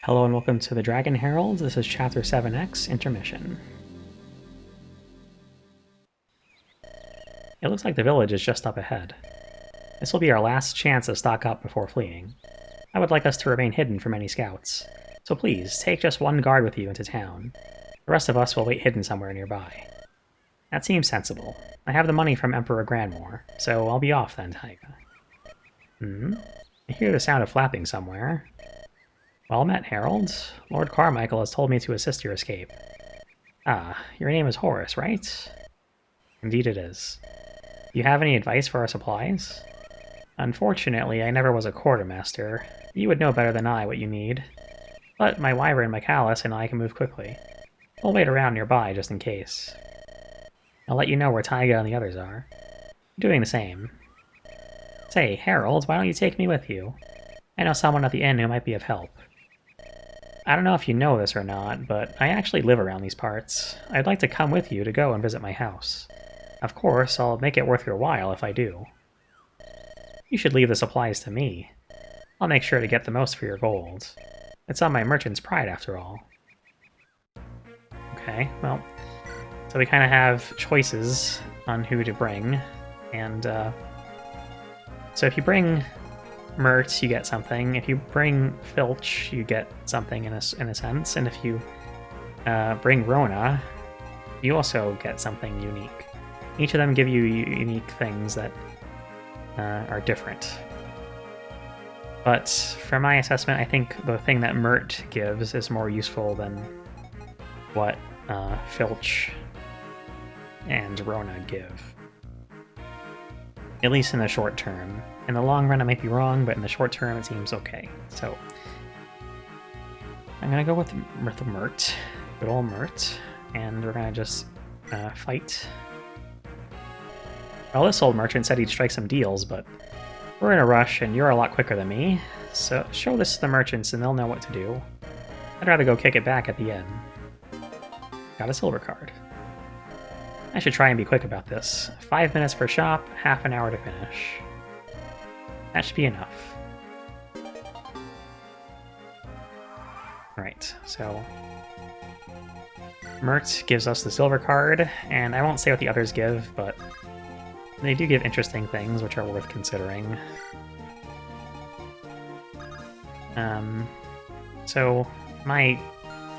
Hello and welcome to the Dragon Herald. This is Chapter 7X, Intermission. It looks like the village is just up ahead. This will be our last chance to stock up before fleeing. I would like us to remain hidden from any scouts, so please, take just one guard with you into town. The rest of us will wait hidden somewhere nearby. That seems sensible. I have the money from Emperor Grandmore, so I'll be off then, Taiga. I hear the sound of flapping somewhere. Well met, Herald. Lord Carmichael has told me to assist your escape. Ah, your name is Horace, right? Indeed it is. Do you have any advice for our supplies? Unfortunately, I never was a quartermaster. You would know better than I what you need. But my wyvern Michaelis and I can move quickly. We'll wait around nearby just in case. I'll let you know where Taiga and the others are. You're doing the same. Say, Herald, why don't you take me with you? I know someone at the inn who might be of help. I don't know if you know this or not, but I actually live around these parts. I'd like to come with you to go and visit my house. Of course, I'll make it worth your while if I do. You should leave the supplies to me. I'll make sure to get the most for your gold. It's on my merchant's pride, after all. Okay, well, so we kind of have choices on who to bring, and so if you bring Murt, you get something. If you bring Filch, you get something in a sense. And if you bring Rona, you also get something unique. Each of them give you unique things that are different. But for my assessment, I think the thing that Murt gives is more useful than what Filch and Rona give. At least in the short term. In the long run, I might be wrong, but in the short term, it seems okay. So, I'm gonna go with Murt, good old Murt, and we're gonna just fight. Well, this old merchant said he'd strike some deals, but we're in a rush, and you're a lot quicker than me, so show this to the merchants and they'll know what to do. I'd rather go kick it back at the end. Got a silver card. I should try and be quick about this. 5 minutes per shop, half an hour to finish. That should be enough. Right, so Murt gives us the silver card, and I won't say what the others give, but they do give interesting things which are worth considering. So my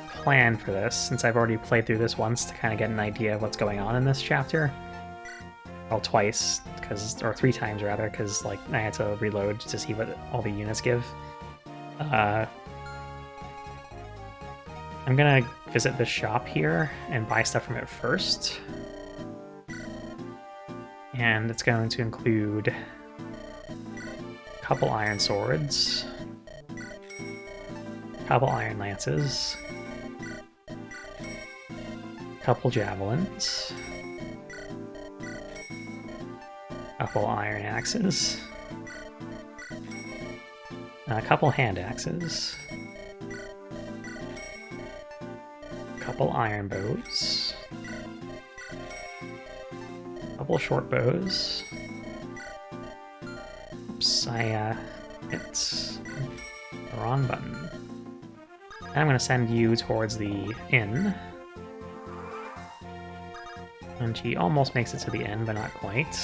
plan for this, since I've already played through this once to kind of get an idea of what's going on in this chapter, well, twice, or 3 times rather, because like I had to reload to see what all the units give. I'm gonna visit this shop here and buy stuff from it first. And it's going to include a couple iron swords, a couple iron lances, a couple javelins, a couple iron axes, a couple hand axes, a couple iron bows, a couple short bows. Oops, I hit the wrong button. And I'm going to send you towards the inn. And she almost makes it to the inn, but not quite.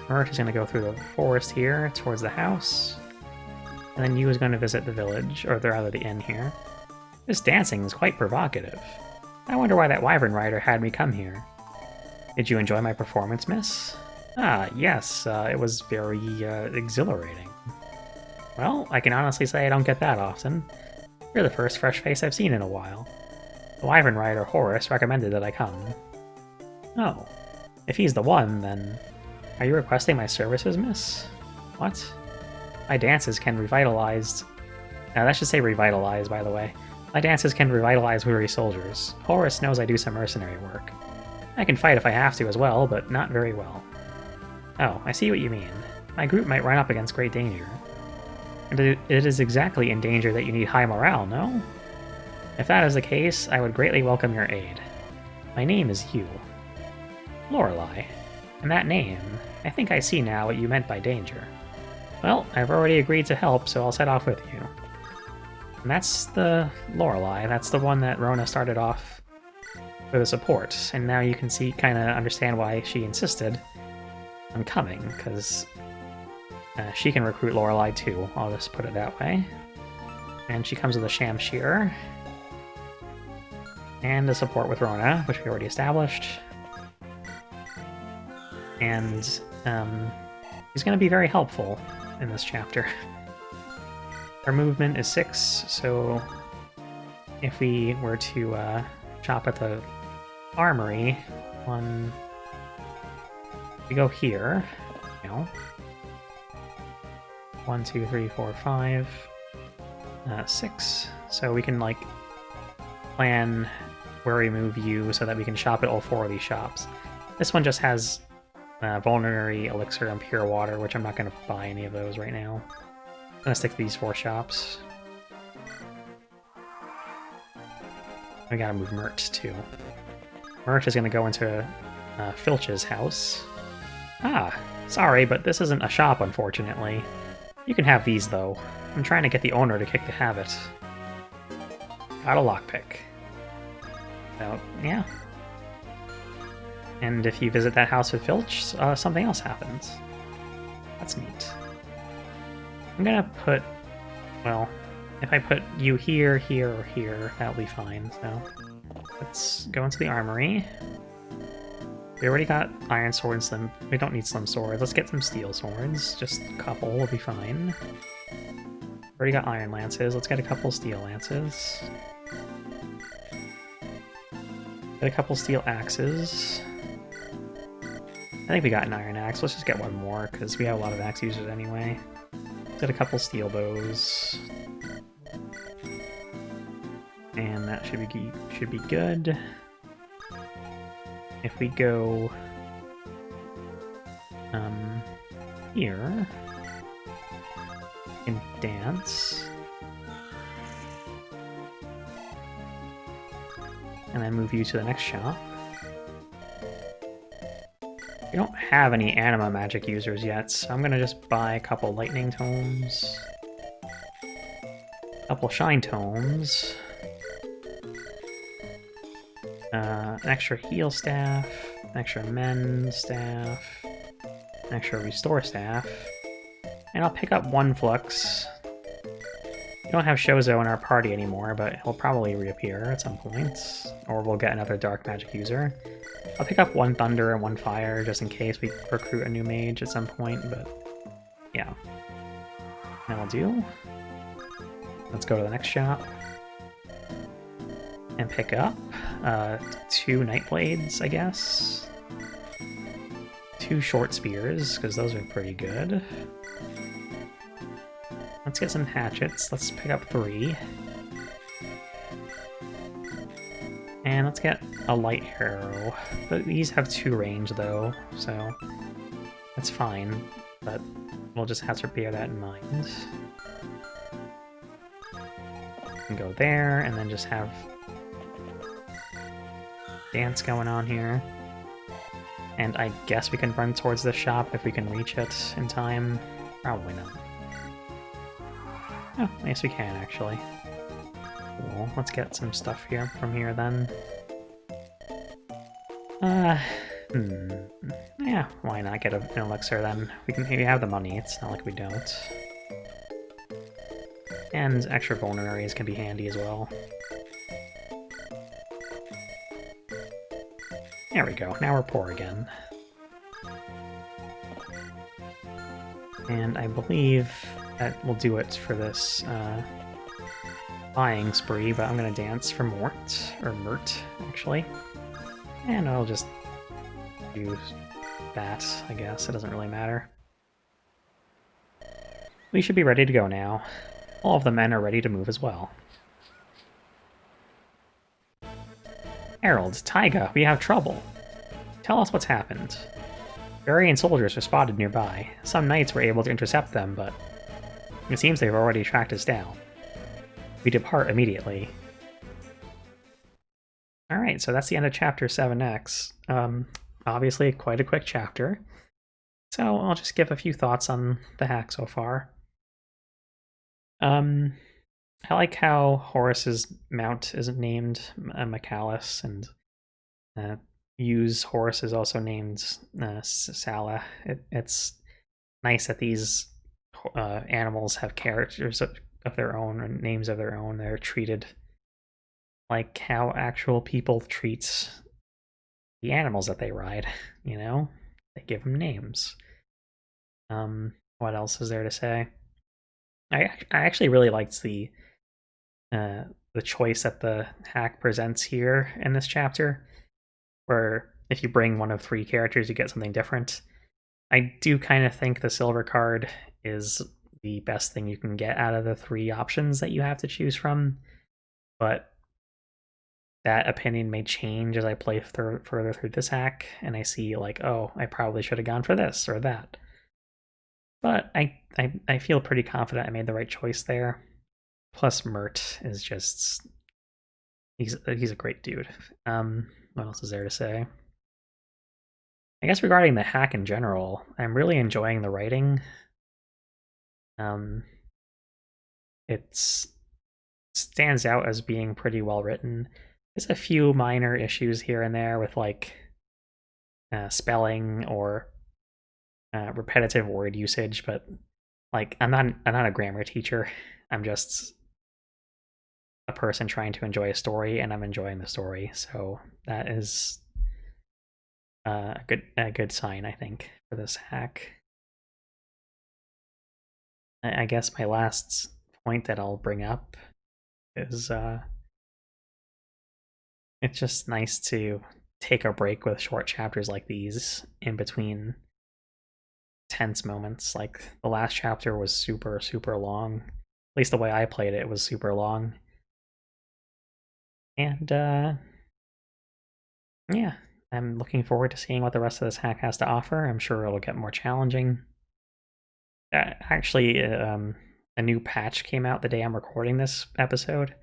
Murt is going to go through the forest here, towards the house. And then you is going to visit the village, or rather the inn here. This dancing is quite provocative. I wonder why that wyvern rider had me come here. Did you enjoy my performance, miss? Ah, yes, it was very exhilarating. Well, I can honestly say I don't get that often. You're the first fresh face I've seen in a while. The wyvern rider Horace recommended that I come. Oh, if he's the one, then... Are you requesting my services, miss? What? My dances can revitalize... that should say revitalize, by the way. My dances can revitalize weary soldiers. Horace knows I do some mercenary work. I can fight if I have to as well, but not very well. Oh, I see what you mean. My group might run up against great danger. And it is exactly in danger that you need high morale, no? If that is the case, I would greatly welcome your aid. My name is Hugh. Lorelei. And that name, I think I see now what you meant by danger. Well, I've already agreed to help, so I'll set off with you. And that's the Lorelei. That's the one that Rona started off with a support. And now you can see, kind of understand why she insisted on coming, because she can recruit Lorelei too. I'll just put it that way. And she comes with a Shamshir. And a support with Rona, which we already established. And he's going to be very helpful in this chapter. Our movement is 6, so if we were to shop at the armory, we go here, you know. 1, 2, 3, 4, 5, 6. So we can like plan where we move you so that we can shop at all 4 of these shops. This one just has vulnerary, elixir, and pure water, which I'm not going to buy any of those right now. I'm going to stick to these 4 shops. We gotta move Murt too. Murt is going to go into Filch's house. Ah, sorry, but this isn't a shop, unfortunately. You can have these, though. I'm trying to get the owner to kick the habit. Got a lockpick. So, yeah. And if you visit that house with Filch, something else happens. That's neat. I'm gonna put... well, if I put you here, here, or here, that'll be fine, so... let's go into the armory. We already got iron swords, then we don't need slim swords. Let's get some steel swords. Just a couple will be fine. Already got iron lances. Let's get a couple steel lances. Get a couple steel axes. I think we got an iron axe. Let's just get one more, because we have a lot of axe users anyway. Let's get a couple steel bows. And that should be good. If we go here, we can dance, and then move you to the next shop. We don't have any anima magic users yet, so I'm gonna just buy a couple lightning tomes, a couple shine tomes, an extra heal staff, an extra mend staff, an extra restore staff, and I'll pick up 1 flux. We don't have Shozo in our party anymore, but he'll probably reappear at some point, or we'll get another dark magic user. I'll pick up 1 thunder and 1 fire, just in case we recruit a new mage at some point, but yeah. That'll do. Let's go to the next shop. And pick up 2 Nightblades, I guess. 2 short spears, because those are pretty good. Let's get some hatchets. Let's pick up 3. And let's get a light arrow. But these have 2 range, though, so that's fine. But we'll just have to bear that in mind. And go there, and then just have dance going on here. And I guess we can run towards the shop if we can reach it in time. Probably not. Oh, yes we can, actually. Cool. Let's get some stuff here from here, then. Yeah, why not get an elixir, then? We can maybe have the money, it's not like we don't. And extra vulneraries can be handy as well. There we go, now we're poor again. And I believe that will do it for this buying spree, but I'm gonna dance for Mort, or Murt, actually. And I'll just do that, I guess, it doesn't really matter. We should be ready to go now. All of the men are ready to move as well. Herald, Taiga, we have trouble. Tell us what's happened. Varian soldiers were spotted nearby. Some knights were able to intercept them, but it seems they've already tracked us down. We depart immediately. Alright, so that's the end of Chapter 7X. Obviously, quite a quick chapter. So I'll just give a few thoughts on the hack so far. I like how Horus's mount isn't named Michalis, and Yu's horse is also named Sala. It's nice that these animals have characters of their own and names of their own. They're treated like how actual people treat the animals that they ride, you know? They give them names. What else is there to say? I actually really liked the choice that the hack presents here in this chapter, where if you bring one of 3 characters, you get something different. I do kind of think the silver card is the best thing you can get out of the 3 options that you have to choose from, but that opinion may change as I play further through this hack, and I see like, oh, I probably should have gone for this or that. But I feel pretty confident I made the right choice there. Plus, Murt is just he's a great dude. What else is there to say? I guess regarding the hack in general, I'm really enjoying the writing. It stands out as being pretty well written. There's a few minor issues here and there with like spelling or repetitive word usage, but like I'm not a grammar teacher. I'm just a person trying to enjoy a story, and I'm enjoying the story, so that is a good sign, I think, for this hack. I guess my last point that I'll bring up is it's just nice to take a break with short chapters like these in between tense moments. Like the last chapter was super long. At least the way I played it was super long. And yeah, I'm looking forward to seeing what the rest of this hack has to offer. I'm sure it'll get more challenging. Actually, a new patch came out the day I'm recording this episode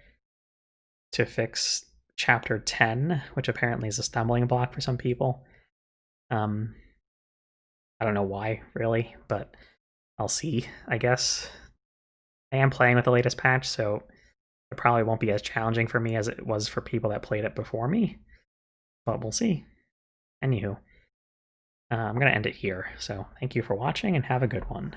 to fix chapter 10, which apparently is a stumbling block for some people. I don't know why, really, but I'll see, I guess. I am playing with the latest patch, so it probably won't be as challenging for me as it was for people that played it before me, but we'll see. Anywho, I'm going to end it here, so thank you for watching and have a good one.